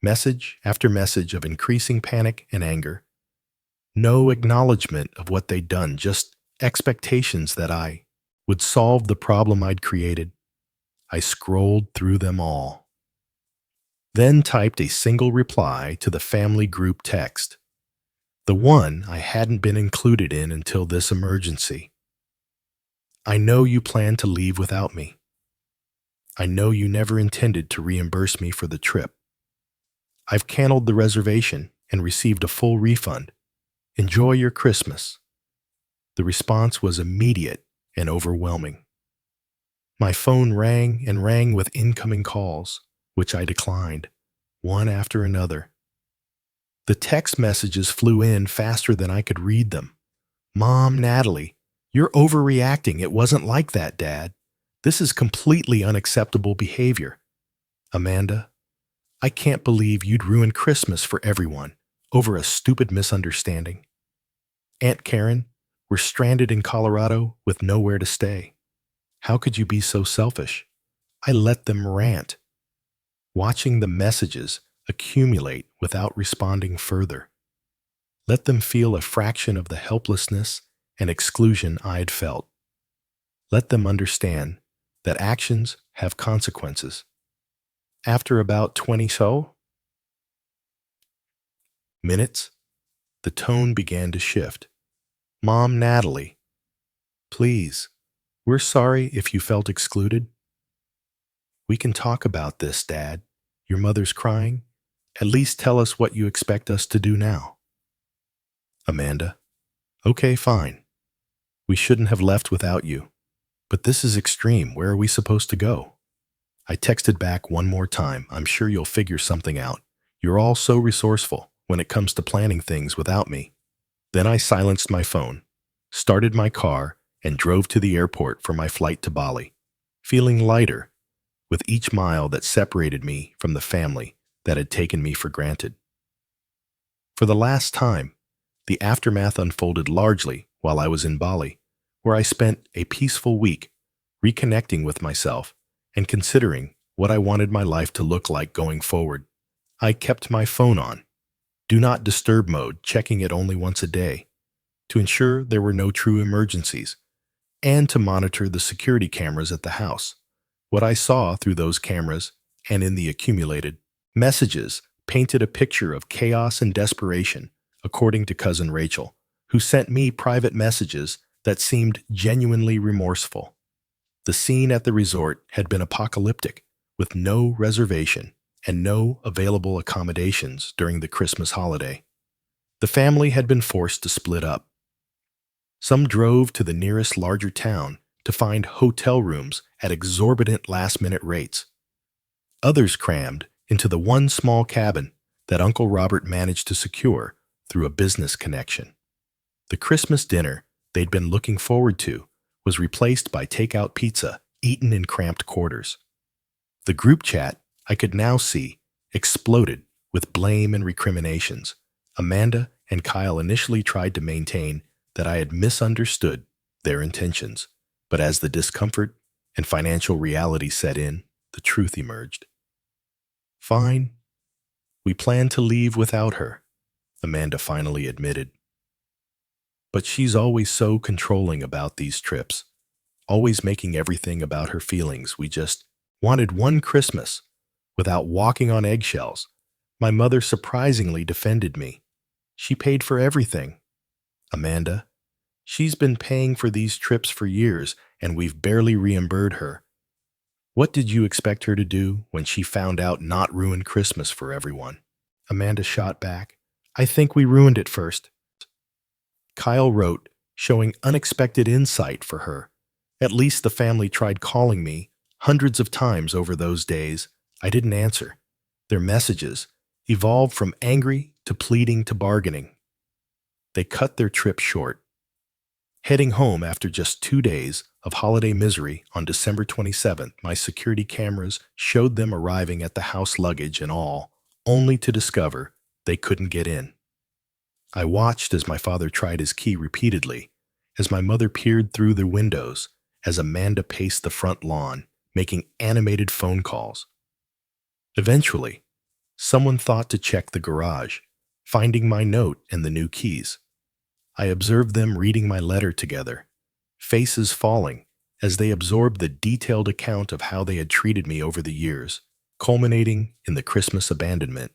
Message after message of increasing panic and anger. No acknowledgement of what they'd done, just expectations that I would solve the problem I'd created. I scrolled through them all, then typed a single reply to the family group text, the one I hadn't been included in until this emergency. I know you plan to leave without me. I know you never intended to reimburse me for the trip. I've canceled the reservation and received a full refund. Enjoy your Christmas. The response was immediate and overwhelming. My phone rang and rang with incoming calls, which I declined, one after another. The text messages flew in faster than I could read them. Mom, Natalie, you're overreacting. It wasn't like that, Dad. This is completely unacceptable behavior. Amanda, I can't believe you'd ruin Christmas for everyone over a stupid misunderstanding. Aunt Karen, we're stranded in Colorado with nowhere to stay. How could you be so selfish? I let them rant, watching the messages accumulate without responding further. Let them feel a fraction of the helplessness and exclusion I'd felt. Let them understand that actions have consequences. After about 20 minutes, the tone began to shift. Mom Natalie, please, we're sorry if you felt excluded. We can talk about this, Dad. Your mother's crying. At least tell us what you expect us to do now. Amanda, okay, fine. We shouldn't have left without you. But this is extreme. Where are we supposed to go? I texted back one more time. I'm sure you'll figure something out. You're all so resourceful when it comes to planning things without me. Then I silenced my phone, started my car, and drove to the airport for my flight to Bali, feeling lighter with each mile that separated me from the family that had taken me for granted. For the last time, the aftermath unfolded largely while I was in Bali, where I spent a peaceful week reconnecting with myself and considering what I wanted my life to look like going forward. I kept my phone on, do not disturb mode, checking it only once a day, to ensure there were no true emergencies, and to monitor the security cameras at the house. What I saw through those cameras and in the accumulated messages painted a picture of chaos and desperation, according to cousin Rachel, who sent me private messages that seemed genuinely remorseful. The scene at the resort had been apocalyptic, with no reservation and no available accommodations during the Christmas holiday. The family had been forced to split up. Some drove to the nearest larger town to find hotel rooms at exorbitant last-minute rates. Others crammed into the one small cabin that Uncle Robert managed to secure through a business connection. The Christmas dinner they'd been looking forward to was replaced by takeout pizza eaten in cramped quarters. The group chat, I could now see, exploded with blame and recriminations. Amanda and Kyle initially tried to maintain that I had misunderstood their intentions, but as the discomfort and financial reality set in, the truth emerged. Fine, we plan to leave without her, Amanda finally admitted. But she's always so controlling about these trips, always making everything about her feelings. We just wanted one Christmas without walking on eggshells. My mother surprisingly defended me. She paid for everything. Amanda, she's been paying for these trips for years, and we've barely reimbursed her. What did you expect her to do when she found out not ruin Christmas for everyone? Amanda shot back. I think we ruined it first. Kyle wrote, showing unexpected insight for her. At least the family tried calling me hundreds of times over those days. I didn't answer. Their messages evolved from angry to pleading to bargaining. They cut their trip short. Heading home after just 2 days of holiday misery on December 27th, my security cameras showed them arriving at the house, luggage and all, only to discover they couldn't get in. I watched as my father tried his key repeatedly, as my mother peered through the windows, as Amanda paced the front lawn, making animated phone calls. Eventually, someone thought to check the garage, finding my note and the new keys. I observed them reading my letter together, faces falling as they absorbed the detailed account of how they had treated me over the years, culminating in the Christmas abandonment.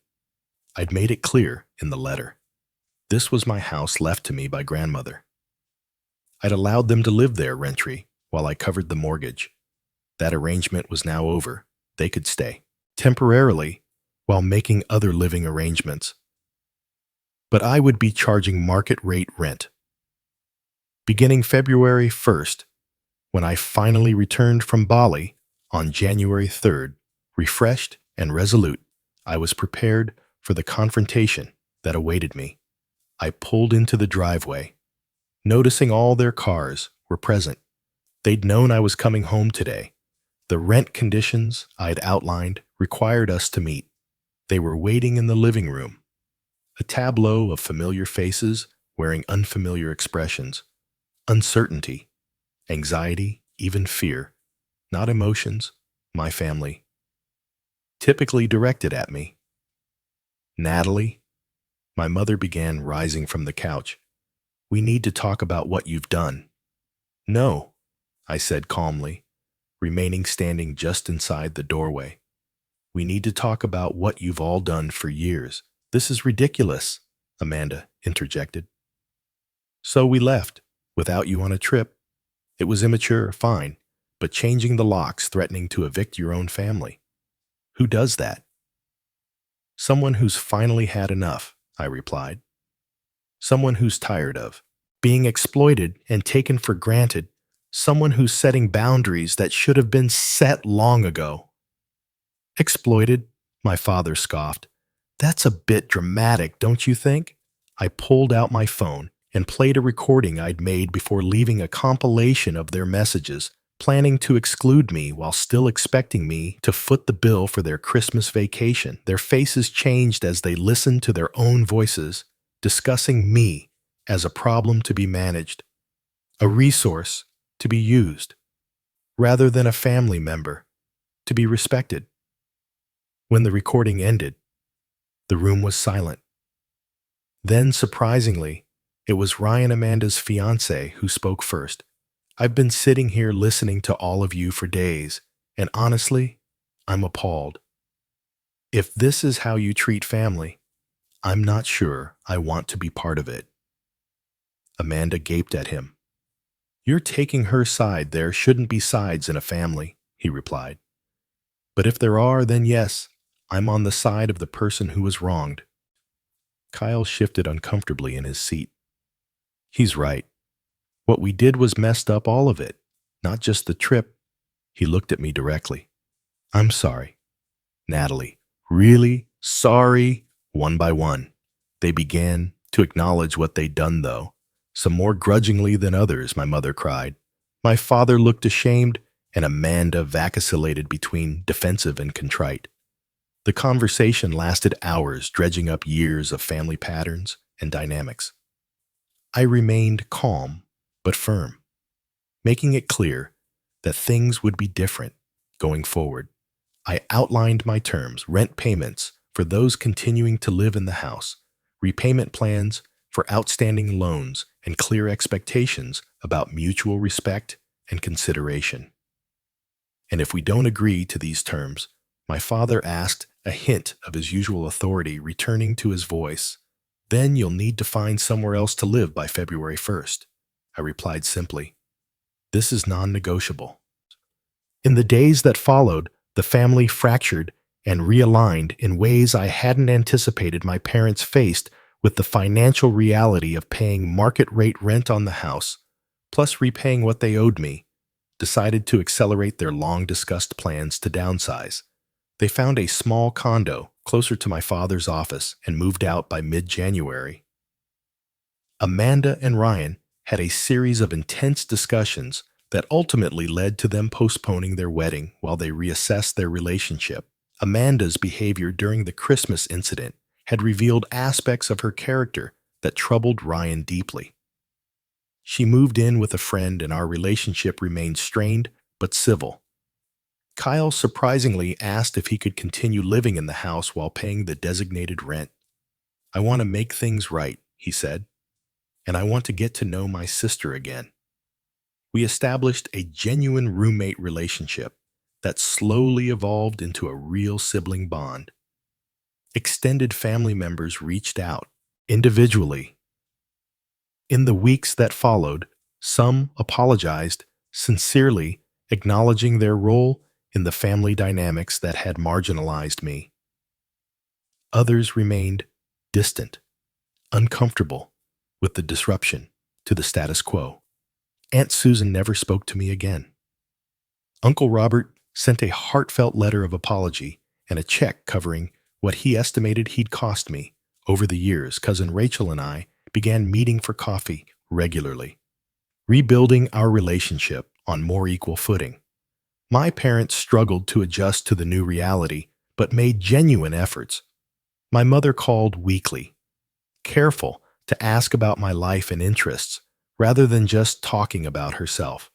I'd made it clear in the letter. This was my house left to me by grandmother. I'd allowed them to live there rent-free while I covered the mortgage. That arrangement was now over. They could stay temporarily while making other living arrangements. But I would be charging market rate rent. Beginning February 1st, when I finally returned from Bali on January 3rd, refreshed and resolute, I was prepared for the confrontation that awaited me. I pulled into the driveway, noticing all their cars were present. They'd known I was coming home today, The rent conditions I'd outlined required us to meet. They were waiting in the living room, a tableau of familiar faces wearing unfamiliar expressions, uncertainty, anxiety, even fear, not emotions, my family, typically directed at me. Natalie, my mother began rising from the couch. We need to talk about what you've done. No, I said calmly, remaining standing just inside the doorway. We need to talk about what you've all done for years. This is ridiculous, Amanda interjected. So we left, without you on a trip. It was immature, fine, but changing the locks, threatening to evict your own family. Who does that? Someone who's finally had enough, I replied. Someone who's tired of being exploited and taken for granted. Someone who's setting boundaries that should have been set long ago. Exploited? My father scoffed. That's a bit dramatic, don't you think? I pulled out my phone and played a recording I'd made before leaving a compilation of their messages, planning to exclude me while still expecting me to foot the bill for their Christmas vacation. Their faces changed as they listened to their own voices, discussing me as a problem to be managed, a resource to be used, rather than a family member to be respected. When the recording ended, the room was silent. Then, surprisingly, it was Ryan, Amanda's fiancé, who spoke first. I've been sitting here listening to all of you for days, and honestly, I'm appalled. If this is how you treat family, I'm not sure I want to be part of it. Amanda gaped at him. You're taking her side. There shouldn't be sides in a family, he replied. But if there are, then yes, I'm on the side of the person who was wronged. Kyle shifted uncomfortably in his seat. He's right. What we did was messed up, all of it, not just the trip. He looked at me directly. I'm sorry. Natalie, really sorry? One by one, they began to acknowledge what they'd done, though, some more grudgingly than others, my mother cried. My father looked ashamed, and Amanda vacillated between defensive and contrite. The conversation lasted hours, dredging up years of family patterns and dynamics. I remained calm but firm, making it clear that things would be different going forward. I outlined my terms: rent payments for those continuing to live in the house, repayment plans for outstanding loans, and clear expectations about mutual respect and consideration. And if we don't agree to these terms, my father asked, a hint of his usual authority returning to his voice, then you'll need to find somewhere else to live by February 1st. I replied simply, this is non-negotiable. In the days that followed, the family fractured and realigned in ways I hadn't anticipated. My parents faced with the financial reality of paying market-rate rent on the house, plus repaying what they owed me, decided to accelerate their long-discussed plans to downsize. They found a small condo closer to my father's office and moved out by mid-January. Amanda and Ryan had a series of intense discussions that ultimately led to them postponing their wedding while they reassessed their relationship. Amanda's behavior during the Christmas incident had revealed aspects of her character that troubled Ryan deeply. She moved in with a friend, and our relationship remained strained but civil. Kyle surprisingly asked if he could continue living in the house while paying the designated rent. I want to make things right, he said, and I want to get to know my sister again. We established a genuine roommate relationship that slowly evolved into a real sibling bond. Extended family members reached out, individually. In the weeks that followed, some apologized, sincerely acknowledging their role in the family dynamics that had marginalized me. Others remained distant, uncomfortable with the disruption to the status quo. Aunt Susan never spoke to me again. Uncle Robert sent a heartfelt letter of apology and a check covering what he estimated he'd cost me. Over the years, Cousin Rachel and I began meeting for coffee regularly, rebuilding our relationship on more equal footing. My parents struggled to adjust to the new reality, but made genuine efforts. My mother called weekly, careful to ask about my life and interests, rather than just talking about herself.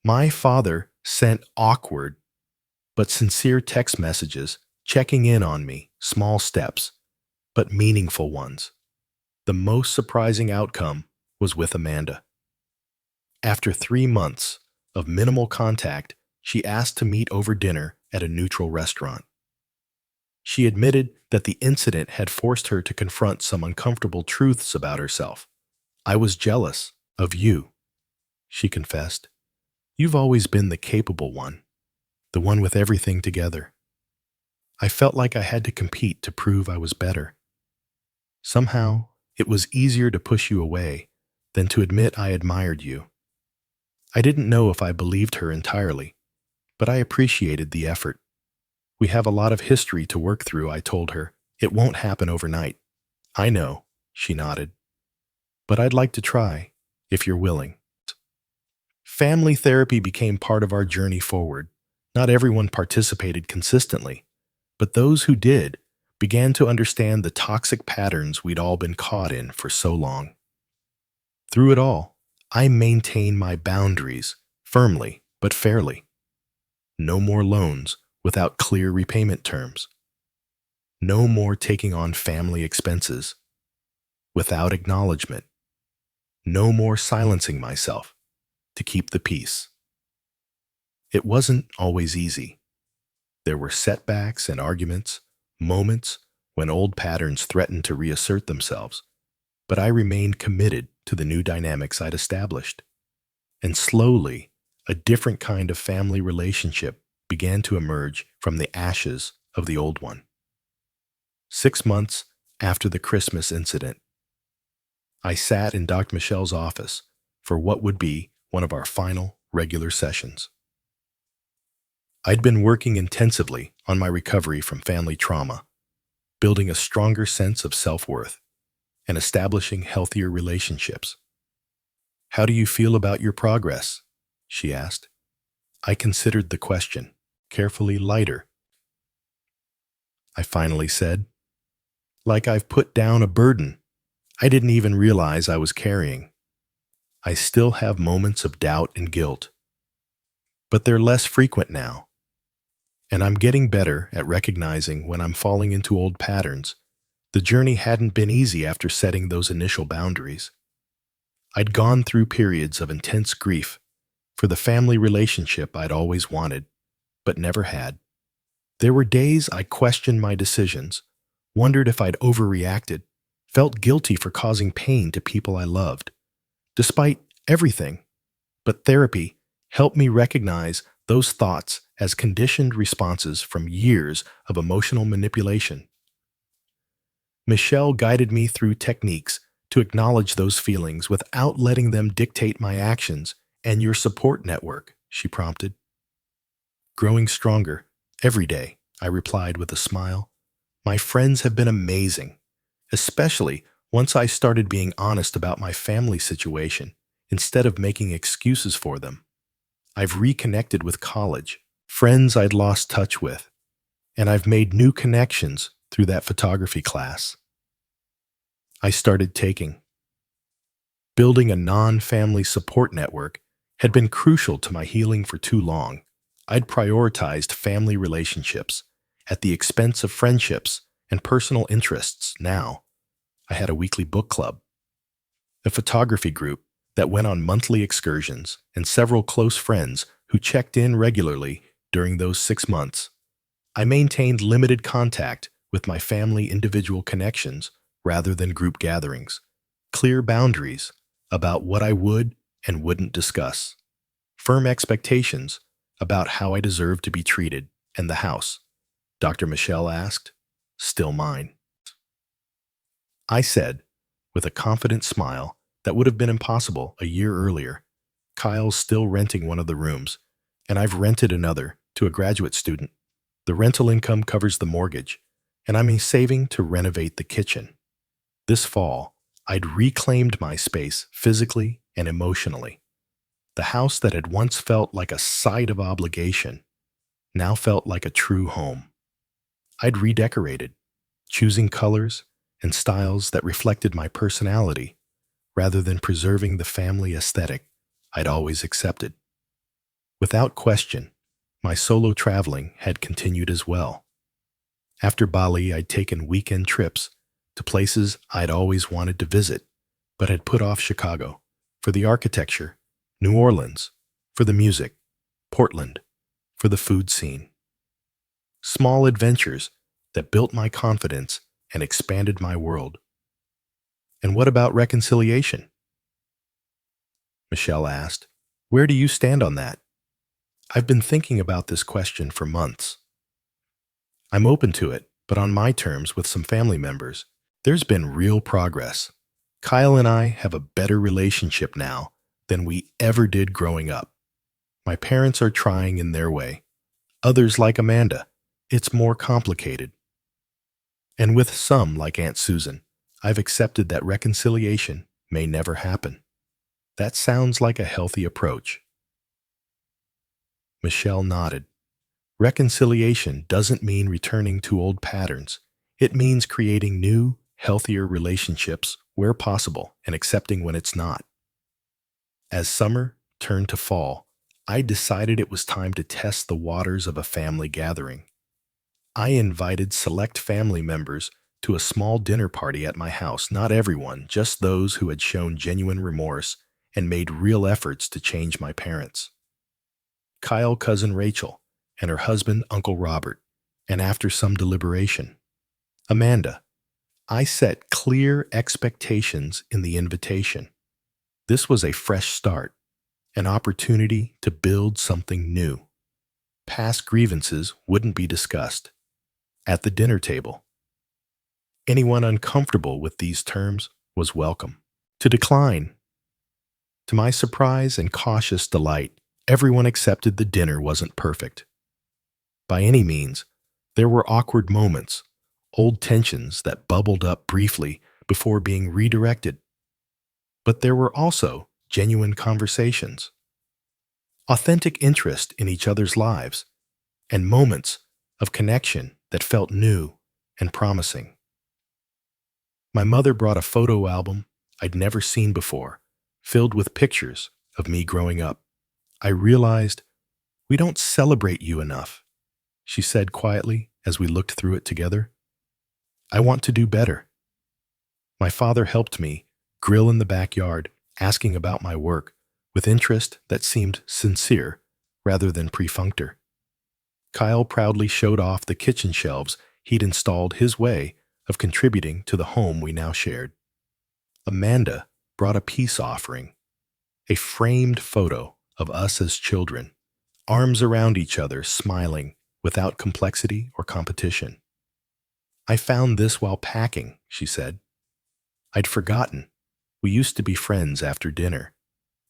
My father sent awkward but sincere text messages, checking in on me, small steps, but meaningful ones. The most surprising outcome was with Amanda. After 3 months of minimal contact, she asked to meet over dinner at a neutral restaurant. She admitted that the incident had forced her to confront some uncomfortable truths about herself. "I was jealous of you," she confessed. "You've always been the capable one, the one with everything together. I felt like I had to compete to prove I was better. Somehow, it was easier to push you away than to admit I admired you." I didn't know if I believed her entirely, but I appreciated the effort. "We have a lot of history to work through," I told her. "It won't happen overnight." "I know," she nodded, "but I'd like to try, if you're willing." Family therapy became part of our journey forward. Not everyone participated consistently, but those who did began to understand the toxic patterns we'd all been caught in for so long. Through it all, I maintained my boundaries firmly but fairly. No more loans without clear repayment terms. No more taking on family expenses without acknowledgement. No more silencing myself to keep the peace. It wasn't always easy. There were setbacks and arguments, moments when old patterns threatened to reassert themselves, but I remained committed to the new dynamics I'd established. And slowly, a different kind of family relationship began to emerge from the ashes of the old one. 6 months after the Christmas incident, I sat in Dr. Michelle's office for what would be one of our final regular sessions. I'd been working intensively on my recovery from family trauma, building a stronger sense of self-worth, and establishing healthier relationships. "How do you feel about your progress?" she asked. I considered the question, carefully lighter. I finally said, "Like I've put down a burden I didn't even realize I was carrying. I still have moments of doubt and guilt, but they're less frequent now. And I'm getting better at recognizing when I'm falling into old patterns. The journey hadn't been easy after setting those initial boundaries. I'd gone through periods of intense grief for the family relationship I'd always wanted, but never had. There were days I questioned my decisions, wondered if I'd overreacted, felt guilty for causing pain to people I loved. Despite everything, but therapy helped me recognize those thoughts as conditioned responses from years of emotional manipulation. Michelle guided me through techniques to acknowledge those feelings without letting them dictate my actions. "And your support network," she prompted. "Growing stronger every day," I replied with a smile. "My friends have been amazing, especially once I started being honest about my family situation instead of making excuses for them. I've reconnected with college, friends I'd lost touch with, and I've made new connections through that photography class I started taking. Building a non-family support network had been crucial to my healing for too long. I'd prioritized family relationships at the expense of friendships and personal interests. Now, I had a weekly book club, a photography group that went on monthly excursions, and several close friends who checked in regularly during those 6 months. I maintained limited contact with my family individual connections rather than group gatherings. Clear boundaries about what I would and wouldn't discuss. Firm expectations about how I deserved to be treated. "And the house?" Dr. Michelle asked. "Still mine," I said, with a confident smile that would have been impossible a year earlier. "Kyle's still renting one of the rooms, and I've rented another to a graduate student. The rental income covers the mortgage, and I'm saving to renovate the kitchen. This fall, I'd reclaimed my space physically and emotionally. The house that had once felt like a site of obligation now felt like a true home. I'd redecorated, choosing colors and styles that reflected my personality rather than preserving the family aesthetic I'd always accepted. Without question, my solo traveling had continued as well. After Bali, I'd taken weekend trips to places I'd always wanted to visit, but had put off Chicago for the architecture, New Orleans for the music, Portland for the food scene. Small adventures that built my confidence and expanded my world. And what about reconciliation? Michelle asked. Where do you stand on that? I've been thinking about this question for months. I'm open to it, but on my terms with some family members. There's been real progress. Kyle and I have a better relationship now than we ever did growing up. My parents are trying in their way. Others, like Amanda, it's more complicated. And with some, like Aunt Susan, I've accepted that reconciliation may never happen. That sounds like a healthy approach. Michelle nodded. Reconciliation doesn't mean returning to old patterns. It means creating new, healthier relationships where possible and accepting when it's not. As summer turned to fall, I decided it was time to test the waters of a family gathering. I invited select family members to a small dinner party at my house. Not everyone, just those who had shown genuine remorse and made real efforts to change my parents. Kyle, cousin Rachel, and her husband, Uncle Robert, and after some deliberation, Amanda. I set clear expectations in the invitation. This was a fresh start, an opportunity to build something new. Past grievances wouldn't be discussed at the dinner table. Anyone uncomfortable with these terms was welcome to decline. To my surprise and cautious delight, everyone accepted the dinner wasn't perfect. By any means, there were awkward moments, old tensions that bubbled up briefly before being redirected. But there were also genuine conversations, authentic interest in each other's lives, and moments of connection that felt new and promising. My mother brought a photo album I'd never seen before, filled with pictures of me growing up. I realized, we don't celebrate you enough, she said quietly as we looked through it together. I want to do better. My father helped me grill in the backyard, asking about my work with interest that seemed sincere rather than perfunctory. Kyle proudly showed off the kitchen shelves he'd installed, his way of contributing to the home we now shared. Amanda brought a peace offering, a framed photo of us as children, arms around each other, smiling without complexity or competition. I found this while packing, she said. I'd forgotten. We used to be friends after dinner.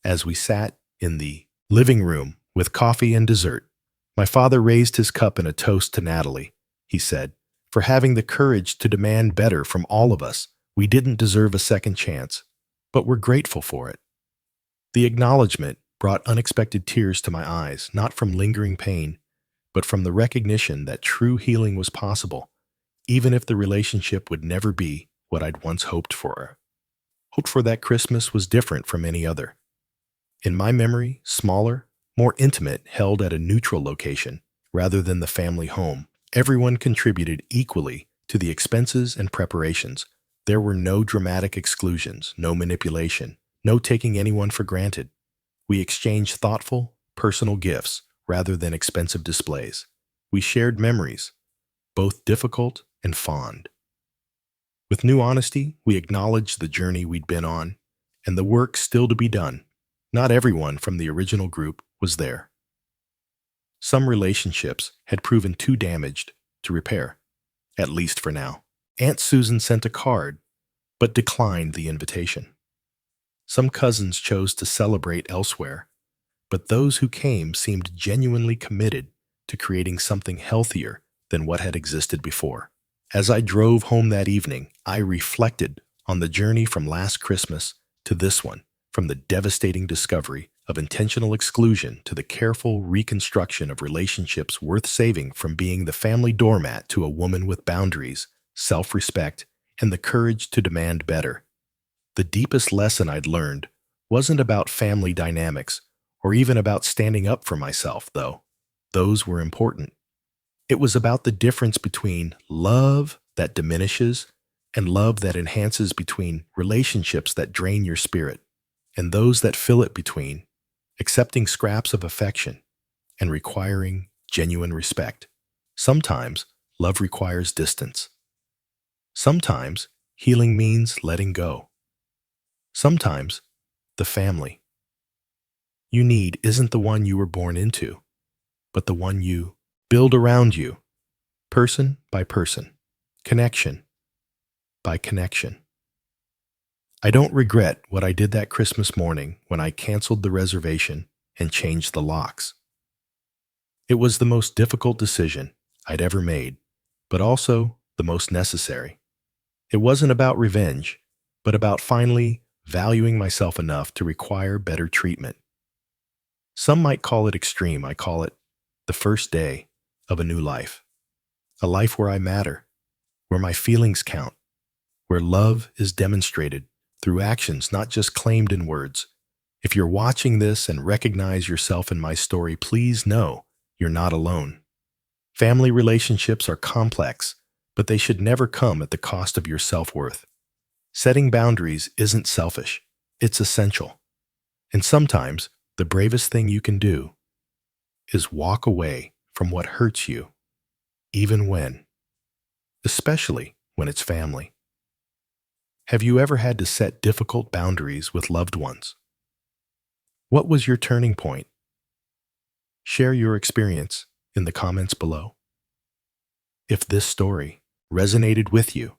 As we sat in the living room with coffee and dessert, my father raised his cup in a toast to Natalie. He said, for having the courage to demand better from all of us. We didn't deserve a second chance, but we're grateful for it. The acknowledgement brought unexpected tears to my eyes, not from lingering pain, but from the recognition that true healing was possible, even if the relationship would never be what I'd once hoped for. Hoped for that Christmas was different from any other. In my memory, smaller, more intimate, held at a neutral location rather than the family home. Everyone contributed equally to the expenses and preparations. There were no dramatic exclusions, no manipulation, no taking anyone for granted. We exchanged thoughtful, personal gifts rather than expensive displays. We shared memories, both difficult and fond. With new honesty, we acknowledged the journey we'd been on and the work still to be done. Not everyone from the original group was there. Some relationships had proven too damaged to repair, at least for now. Aunt Susan sent a card, but declined the invitation. Some cousins chose to celebrate elsewhere, but those who came seemed genuinely committed to creating something healthier than what had existed before. As I drove home that evening, I reflected on the journey from last Christmas to this one, from the devastating discovery of intentional exclusion to the careful reconstruction of relationships worth saving, from being the family doormat to a woman with boundaries, self-respect, and the courage to demand better. The deepest lesson I'd learned wasn't about family dynamics or even about standing up for myself, though. Those were important. It was about the difference between love that diminishes and love that enhances, between relationships that drain your spirit and those that fill it, between accepting scraps of affection and requiring genuine respect. Sometimes love requires distance. Sometimes healing means letting go. Sometimes the family you need isn't the one you were born into, but the one you build around you, person by person, connection by connection. I don't regret what I did that Christmas morning when I canceled the reservation and changed the locks. It was the most difficult decision I'd ever made, but also the most necessary. It wasn't about revenge, but about finally valuing myself enough to require better treatment. Some might call it extreme. I call it the first day of a new life. A life where I matter, where my feelings count, where love is demonstrated through actions, not just claimed in words. If you're watching this and recognize yourself in my story, please know you're not alone. Family relationships are complex, but they should never come at the cost of your self-worth. Setting boundaries isn't selfish, it's essential. And sometimes the bravest thing you can do is walk away from what hurts you, especially when it's family. Have you ever had to set difficult boundaries with loved ones? What was your turning point? Share your experience in the comments below. If this story resonated with you,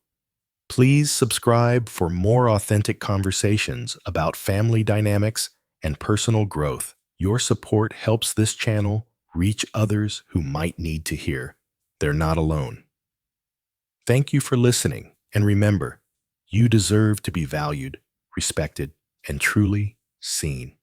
please subscribe for more authentic conversations about family dynamics and personal growth. Your support helps this channel reach others who might need to hear they're not alone. Thank you for listening, and remember, you deserve to be valued, respected, and truly seen.